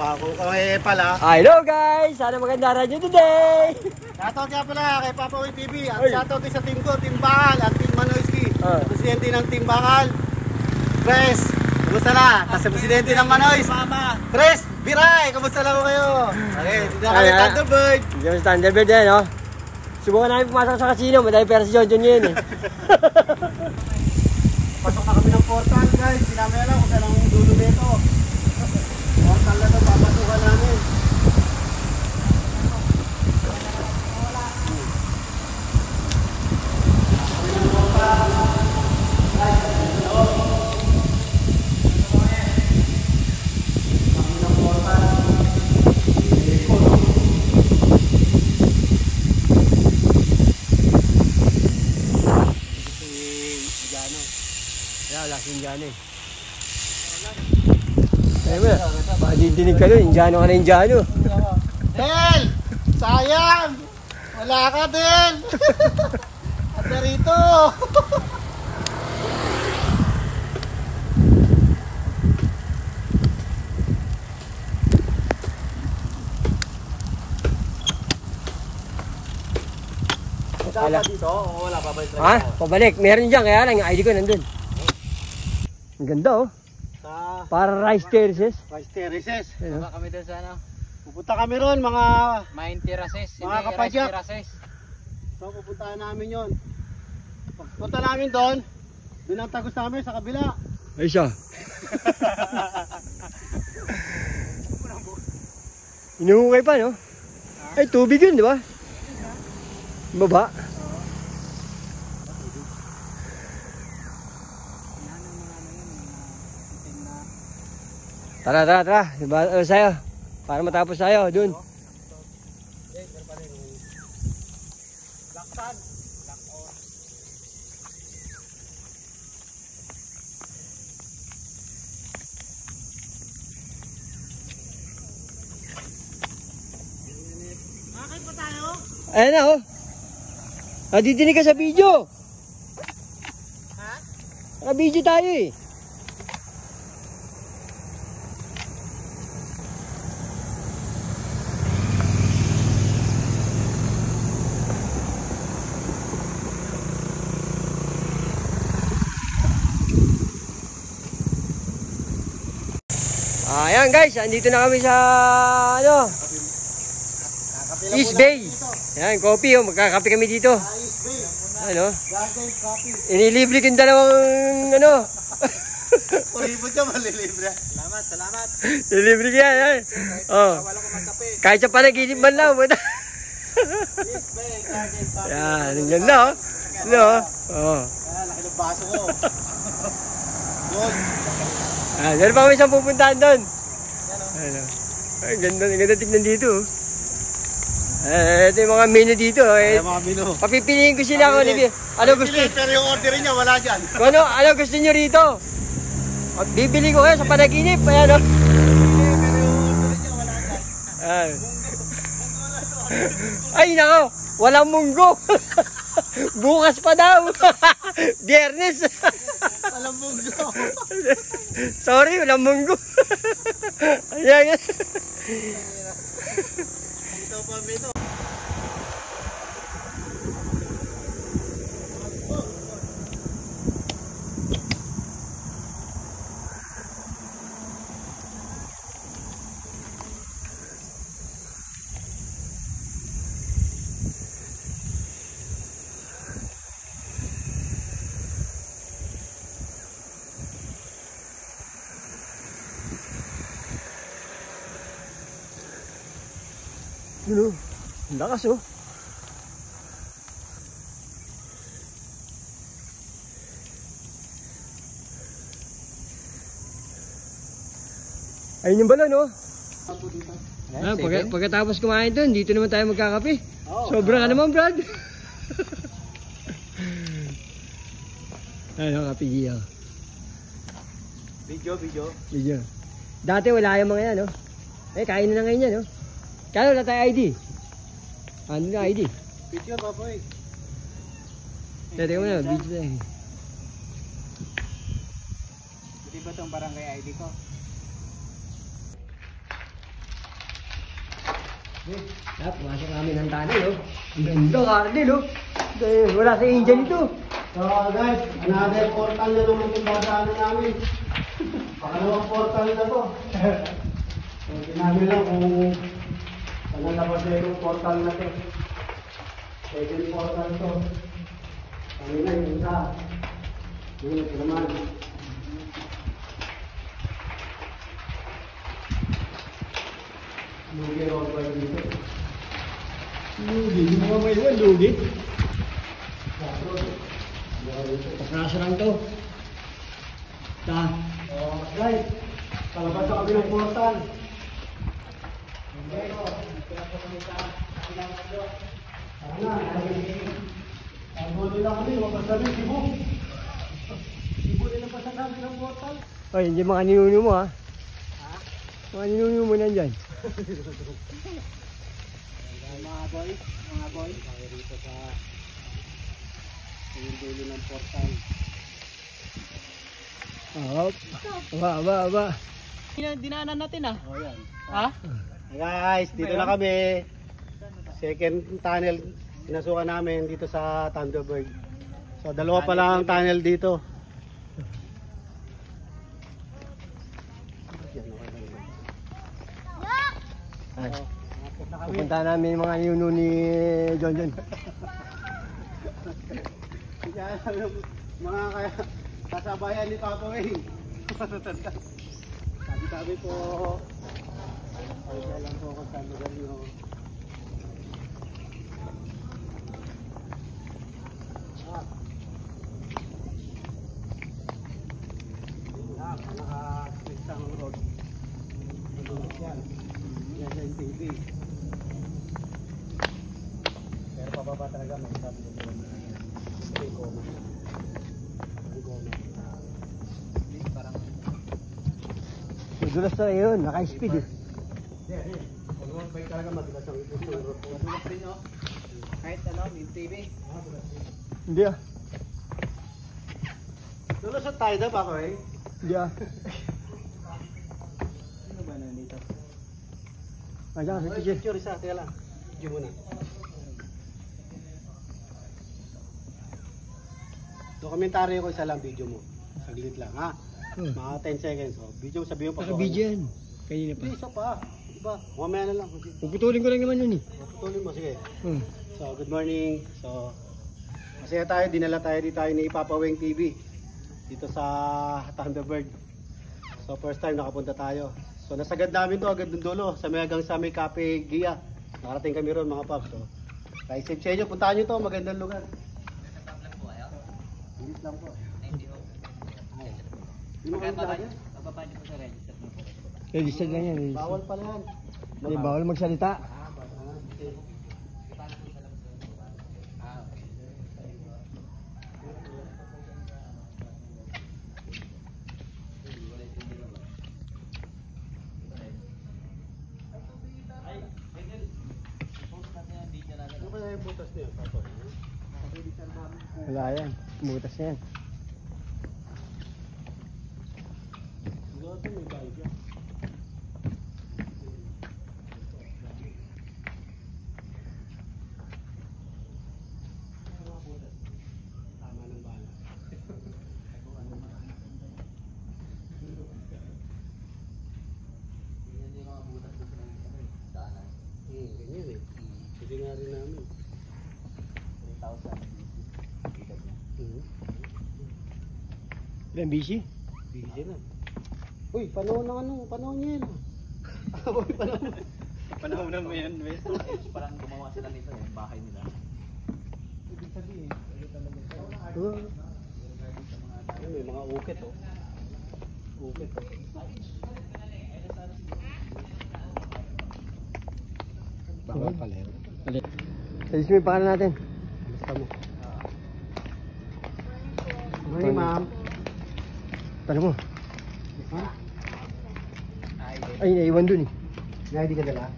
Ako pala. Hello guys! Sana maganda radyo today! Shoutout nga pala kay Papa Will TV at shoutout din sa team ko, Team Bakal at Team Manoyski. Presidente ng Team Bakal. Chris, kumusta na? Kasi presidente ng Manoys. Chris, Biray, kumusta lang ko kayo? Okay, dito na kami Thunderbird. Dito kami Thunderbird yan, no? Subukan namin pumasok sa casino, madami pera si John John yun eh. Pasok na kami ng portal guys, sinamaya lang kung saan ang dulo nito. Portal na ito, papasukan namin. Indiano eh. Ayun mo na, baka didinig ka nun, Indiano ka na Indiano. Del! Sayang! Wala ka, Del! At narito! Wala dito? O wala pa ba yung ha? Pabalik, meron dyan, kaya lang yung ID ko nandun. Ang ganda oh. Para rice terraces. Rice terraces. Pupunta kami doon sa ano? Pupunta kami ron mga terraces. Mga kapadyak. So pupuntahan namin yon. Pagpunta namin doon, doon ang tagos namin sa kabila. Ay siya. Inuhukay pa no? Ay tubig yun di ba? Baba. Tara, tara, tara. Sayo. Para matapos tayo, dun. Laksan. Lakon. Makakit pa tayo? Ayan na, oh. Nadidinig ka sa video. Ha? Naka-video tayo eh. Ayan guys, andito na kami sa ano, East Bay. Ayan, coffee oh, magkakape kami dito. East Bay. Ano? Garden coffee. Inilibre kong dalawang ano. Puribot ka malilibre. Salamat, salamat. Inilibre ka yan. Oh. Wala ko magkape. Kahit sa panaginip man lang. East Bay, garden coffee. Yan, ang ganda oh. Ano? Oh. Laki ng baso ko. Good. Ah, meron pa kami isang pupuntahan doon. Ano? Ay, ganda tignan dito. Ito yung mga menu dito. Mga menu. Papipiliin ko sila kung ano gusto. Pero yung order niya wala dyan. Kung ano gusto nyo rito. Bibili ko kayo sa panaginip. Ayan o. Ay nako, walang munggo. Bukas pa daw. Biyernes. Walang munggo. Sorry, walang munggo. Ayan. Ito pa menu. Ano? Ang lakas oh. Ayun yung balon oh. Pagkatapos kumain doon, dito naman tayo magkakape. Sobra ka naman Brad. Ano kape Gio? Video. Dati wala yung mga yan oh. Kain na ngayon yan oh. Kaya wala tayo ID. Ano na ID? Picture ba po eh? Teka mo na, video na eh. Hindi ba itong barangay ID ko? Pumasok namin ng tunnel, oh. Ang ganda, Cardel, oh. Wala sa engine ito. So guys, another portal na naman yung dadaanan namin. Pangalawang portal na to. So tinabi lang kung saan labas na yung portal na to. Second portal to. Kanina yung isa. Yung ito naman. Lugi ako ba dito? Lugi, yung mga may iwan, lugi. Kakrasa lang to. Guys, palabas na kami ng portal. Ang gulo lang kami, mapasabi, Cebu. Cebu din ang pasasabi ng portal. Ay, hindi mga ninuno mo, ha? Mga ninuno mo nandyan. Mga boy, rito sa dulo ng portal. Aba. Dinaanan natin ah. Oh, yan. Ha? Guys, dito na kami. Second tunnel sinasukan namin dito sa Thunderbird. So dalawa pa lang ang tunnel dito. Ay, pupunta namin yung mga ninuno ni John. Mga kasabayan ni Papa Wayne. Sabi po, ay lang po ako sa lugar nyo. Naka-switch ang road. Madulas yan. Yan sa TV. Pero pababa talaga may sabi ko. May goma. Madulas na yun, naka-speed eh. Kung naman bike talaga madulas ang road. Madulas din no? Kahit ano, may TV. Hindi ah. Dulas sa tayo na pa ko eh. Hindi ah. Sino ba nandito? Ayan, sa picture. Picture isa, teka lang. Video muna. Dokumentaryo ko isa lang video mo. Saglit lang ha. Mga 10 seconds. So, video sabihin mo pa. Naka-video yan. Kanina pa. Hindi, isa pa. Diba? Mamaya na lang. Puputulin ko lang naman yun eh. Tuloy mo, sige. Hmm. So, good morning. So, masaya tayo. Dinala tayo dito tayo ni Papa Weng TV. Dito sa Thunderbird. So, first time nakapunta tayo. So, nasagad namin to agad dun dulo. Sa may hanggang sa may Cafe Gia. Nakarating kami ron mga paps. So, kahit safe sa inyo, puntahan nyo to. Magandang lugar. Bilis lang po. Hindi mo kayo vlogger? Bababa niyo po sa register mo po. Registered lang yan. Registered. Bawal pala yan. Hindi, bawal magsalita. Ano kaya yung butas niya, Papa? Wala yan. Butas na yan. Ito may bayad yan. Tama ng bala. Ganyan eh. Hindi nga rin namin. 3,000. Ilan busy? Busy na. Uy, panahon ng ano? Panahon niya yan. Uy, panahon. Panahon na mo yan, Wes. Parang gumawa sila nito eh, bahay nila. Ibig sabihin, ito talaga ito. Ayun, may mga ukit oh. Ukit oh. Bawal pala yun. Alis mo yung pangalan natin. Basta mo. Morning, ma'am. Tanong mo. Ha? Ay, naiwan dun eh. May ID ka dala?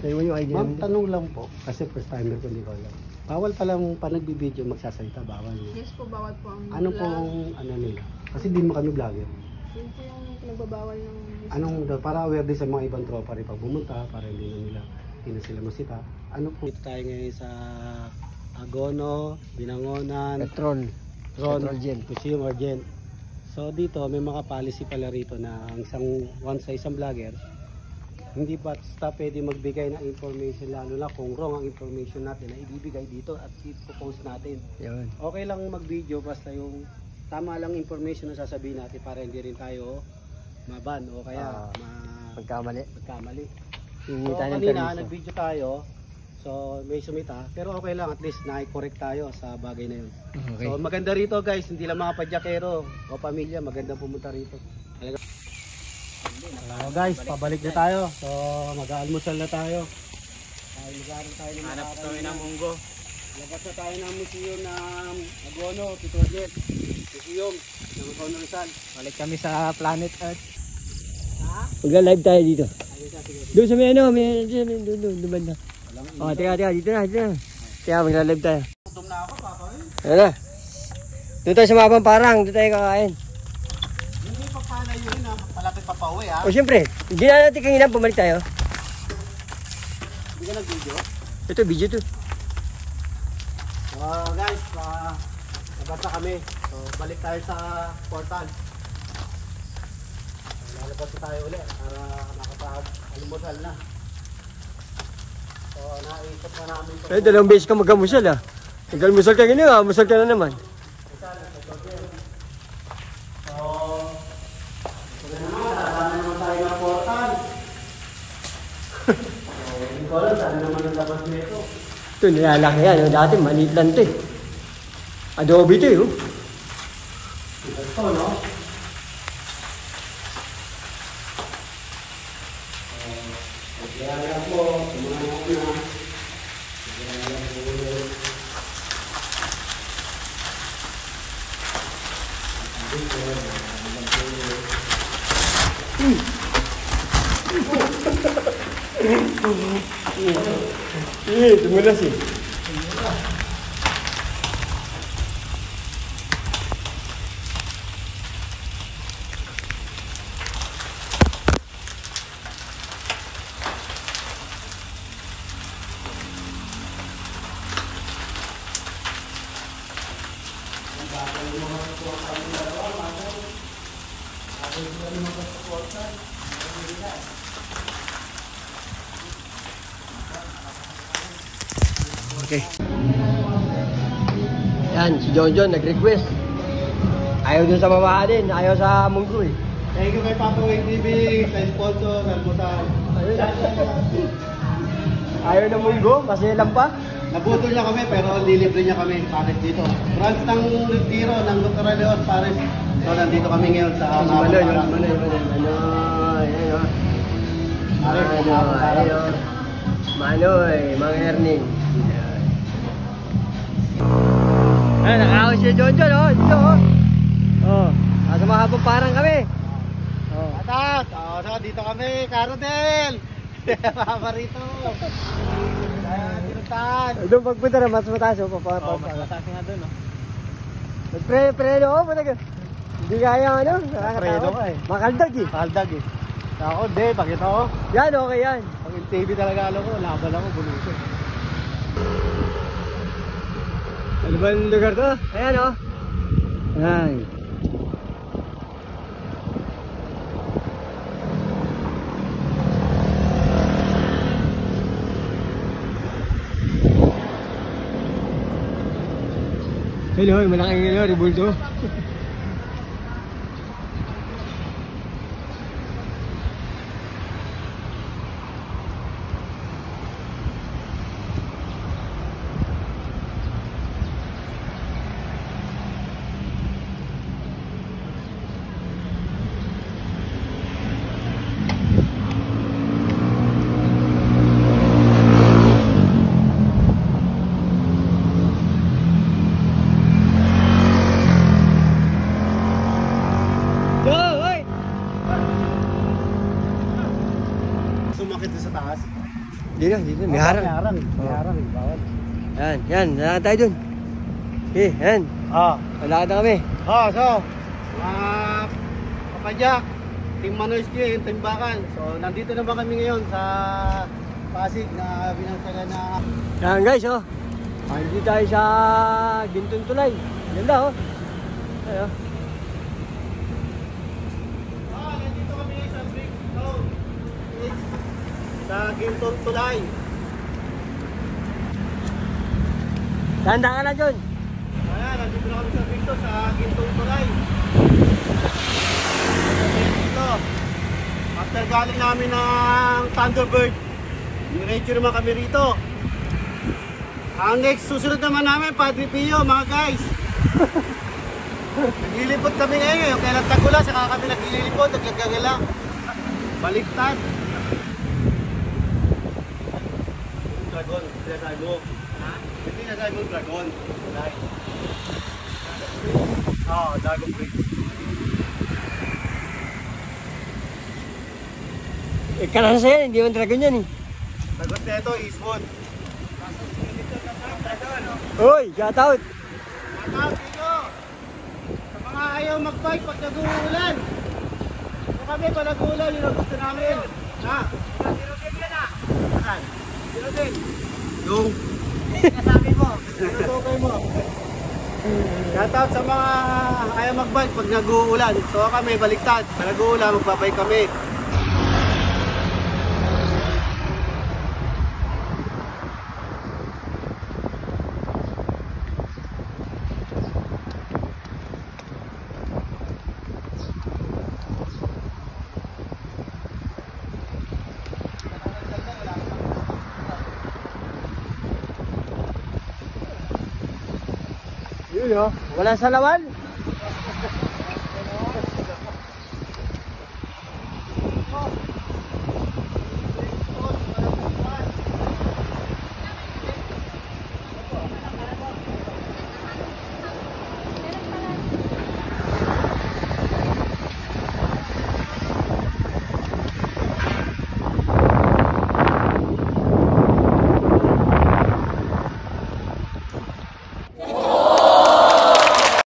Naiwan yung ID Ma'am, namin. tanong lang po. Kasi first timer ko hindi ko alam. Bawal palang pa nagbibideo magsasalita, bawal. Yes po, bawal po ang Ano pong ano nila? Kasi di mo kami vlogger. Yun po yung pinagbabawal ng... Para aware din sa mga ibang tropa rin pag bumunta, para hindi na sila masita. Ano po? Dito tayo ngayon sa Agono, Binangonan, Petrol Gen. Museum Argent. So dito may mga policy pala rito na ang isang vlogger hindi basta pwede magbigay ng information, lalo na kung wrong ang information natin na ibibigay dito at i-post natin. Yun. Okay lang mag-video basta yung tama lang information na sasabihin natin para hindi rin tayo maban o kaya Pagkamali. So kanina nag-video tayo, so may sumita, pero okay lang, at least na-correct tayo sa bagay na yun. Okay. So maganda rito guys, hindi lang mga padjakero o pamilya, maganda pumunta rito. Guys, pabalik na tayo. So mag-aalmusal na tayo. Mag-aaral tayo ng Hanap kami ng munggo. Labas na tayo ng museum ng Agono, Petrojet. Museum ng Agono Rizal. Balik kami sa Planet Earth. Magla-live tayo dito. Doon sa may doon banda. Teka, dito na. Kaya magla-live tayo. Gutom na ako, papa. Ayan na. Doon tayo sa Mabang Parang, doon tayo kakain. Hindi pa pala yun na malapit pa pauwi ha. O syempre, hindi na natin kanina, bumalik tayo. Hindi ka nag-video? Ito, video to. Guys, labas na kami. So balik tayo sa portal. Lalabas na tayo ulit para makapag-almusal na. So naisip na namin ito. Eh, 2 beses ka mag-almusal ah. Nag-almusal ka ganyan, almusal ka na naman. Ito, nilalaki yan. Dati, maliit lang ito eh. Adobe ito eh. Ito, no? Kaya po, Tumulas eh. Okay. Yan, si John nag-request. Ayaw dun sa mamaha din, ayaw sa munggo eh. thank you kay Papa Wing TV sa sponsor, sa almusal. Ayaw ng munggo, kasi lang pa. Nabutol niya kami pero lilibre niya kami Paris dito. Branch ng Retiro ng Dr. Leos Paris. So nandito kami ngayon sa Manoy, Mang Erning. Ay, nakahawin si John, oh, dito, oh. Oh, nasa Mahabang Parang kami. Oh. Atat! So dito kami, Carodel! Papa rito! Kaya tinutan! Doon pagpunta na, mas mataas, oh, Mas mataas nga doon, no? Nagpre-preno, oh, patagal. Hindi kaya, ano, nakakatawa. Preno ka eh. Makaldag eh. Kaldag eh. Ako, hindi, pakita ko. Yan, okay yan. Pag yung TV talaga alam ko, laban ako, buluso. Ano ba yung lugar to? Ayan, oh. Ayan. Hello, malaking hello, ribulto. Sumakit sa taas. Dito, may harang. May harang, bawal. Yan, lalakad tayo dun. Okay, yan. Lalakad na kami. So, mga Kapadyak, Team Manoyski, yung Team Bakal. So nandito naman kami ngayon sa Pasig na binansagan na... Yan guys, oh. Dito tayo sa Gintong Tulay. Ganda, oh. Ayo. Nandito kami ngayon sa Big Town. Sa Gintong Tulay. Tanda ka na, John. Ayan, nandito na kami sa Big Town sa Gintong Tulay. Dito. After galing namin ng Thunderbird, diretso naman kami rito. Ang next susunod naman namin, Padre Pio, mga guys. Naglilipot kami ngayon, kailan tagula, saka kami naglilipot, nagkagala. Baliktad. Dragon, sinasabi mo. Ha? Hindi sinasabi mo dragon. Oo, Dragon Breed. Karasa yan, hindi man dragon yan, eh. Dragon na ito, Eastwood. Uy, shout out. Shoutout dito! Sa mga ayaw mag-bike pag nag-uulan. So kami pag nag-uulan, yun ang gusto namin. Ha? Sinugin yan ah! Saan? Sinugin? Yung? Kasabi mo. Sinugin mo. Shoutout sa mga ayaw mag-bike pag nag-uulan. So kami baliktad. Pag nag-uulan, magbabike kami. Yun, oh. Wala sa lawan.